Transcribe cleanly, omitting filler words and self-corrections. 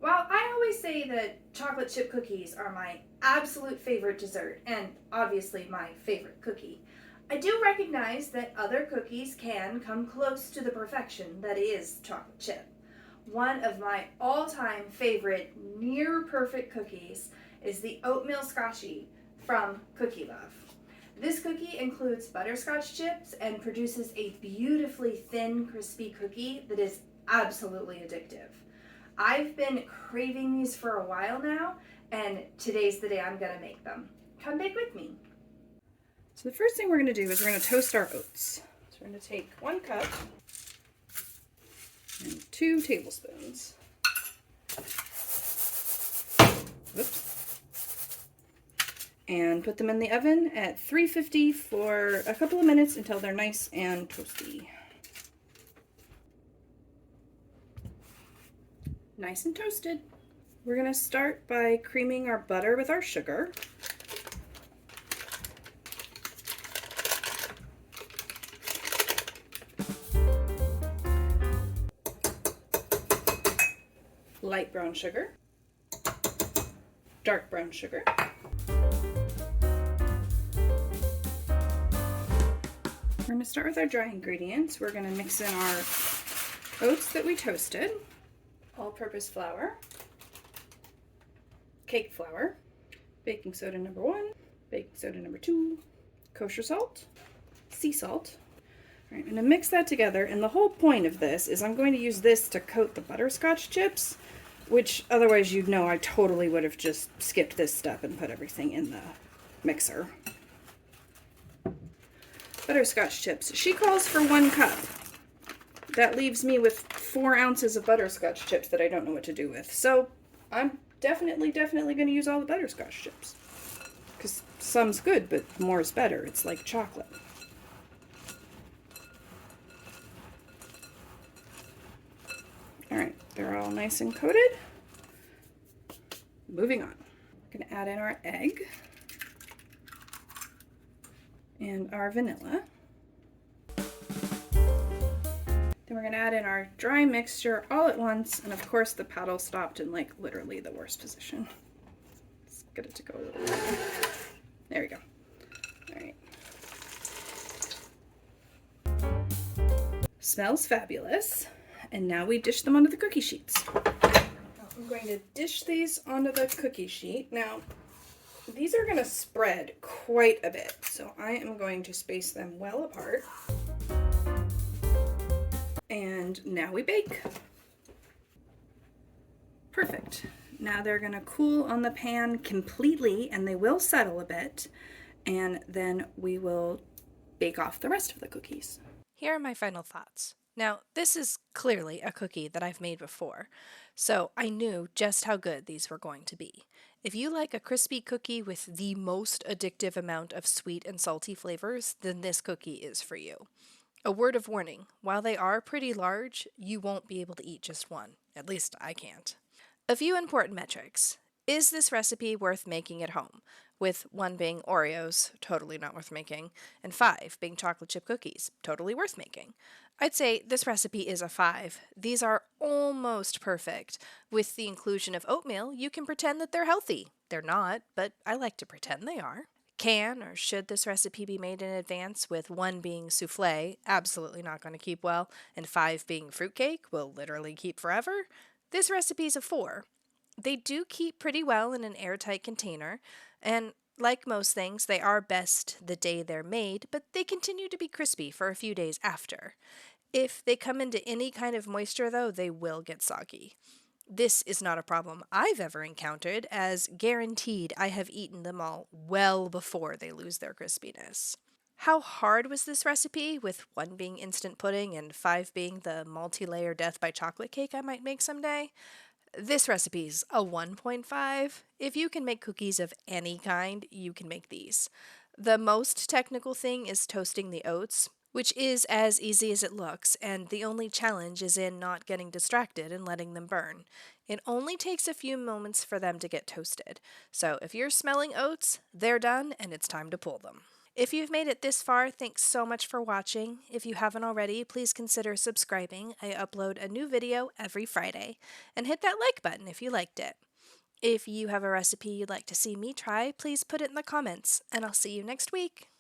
While I always say that chocolate chip cookies are my absolute favorite dessert, and obviously my favorite cookie, I do recognize that other cookies can come close to the perfection that is chocolate chip. One of my all-time favorite near perfect cookies is the Oatmeal Scotchie from Cookie Love. This cookie includes butterscotch chips and produces a beautifully thin, crispy cookie that is absolutely addictive. I've been craving these for a while now, and today's the day I'm gonna make them. Come bake with me. So the first thing we're going to do is we're going to toast our oats. So we're going to take 1 cup and 2 tablespoons. Whoops. And put them in the oven at 350 for a couple of minutes until they're nice and toasty. Nice and toasted. We're going to start by creaming our butter with our sugar. Light brown sugar, dark brown sugar, we're going to start with our dry ingredients. We're going to mix in our oats that we toasted, all-purpose flour, cake flour, baking soda number 1, baking soda number 2, kosher salt, sea salt. All right, I'm going to mix that together, and the whole point of this is I'm going to use this to coat the butterscotch chips, which otherwise you'd know I totally would have just skipped this step and put everything in the mixer. Butterscotch chips. She calls for 1 cup. That leaves me with 4 ounces of butterscotch chips that I don't know what to do with. So I'm definitely going to use all the butterscotch chips. Because some's good, but more's better. It's like chocolate. Alright, they're all nice and coated. Moving on. We're going to add in our egg and our vanilla. Then we're going to add in our dry mixture all at once, and of course the paddle stopped in like literally the worst position. Let's get it to go a little bit. There we go. Alright. Smells fabulous. And now we dish them onto the cookie sheets. I'm going to dish these onto the cookie sheet. Now, these are going to spread quite a bit, so I am going to space them well apart. And now we bake. Perfect. Now they're going to cool on the pan completely, and they will settle a bit, and then we will bake off the rest of the cookies. Here are my final thoughts. Now, this is clearly a cookie that I've made before, so I knew just how good these were going to be. If you like a crispy cookie with the most addictive amount of sweet and salty flavors, then this cookie is for you. A word of warning, while they are pretty large, you won't be able to eat just one. At least I can't. A few important metrics. Is this recipe worth making at home? With 1 being Oreos, totally not worth making, and 5 being chocolate chip cookies, totally worth making. I'd say this recipe is a 5. These are almost perfect. With the inclusion of oatmeal, you can pretend that they're healthy. They're not, but I like to pretend they are. Can or should this recipe be made in advance, with 1 being souffle, absolutely not going to keep well, and 5 being fruitcake, will literally keep forever? This recipe's a 4. They do keep pretty well in an airtight container, and like most things, they are best the day they're made, but they continue to be crispy for a few days after. If they come into any kind of moisture, though, they will get soggy. This is not a problem I've ever encountered, as guaranteed I have eaten them all well before they lose their crispiness. How hard was this recipe, with 1 being instant pudding and 5 being the multi-layer death by chocolate cake I might make someday? This recipe's a 1.5. If you can make cookies of any kind, you can make these. The most technical thing is toasting the oats, which is as easy as it looks, and the only challenge is in not getting distracted and letting them burn. It only takes a few moments for them to get toasted, so if you're smelling oats, they're done and it's time to pull them. If you've made it this far, thanks so much for watching. If you haven't already, please consider subscribing. I upload a new video every Friday. And hit that like button if you liked it. If you have a recipe you'd like to see me try, please put it in the comments, and I'll see you next week.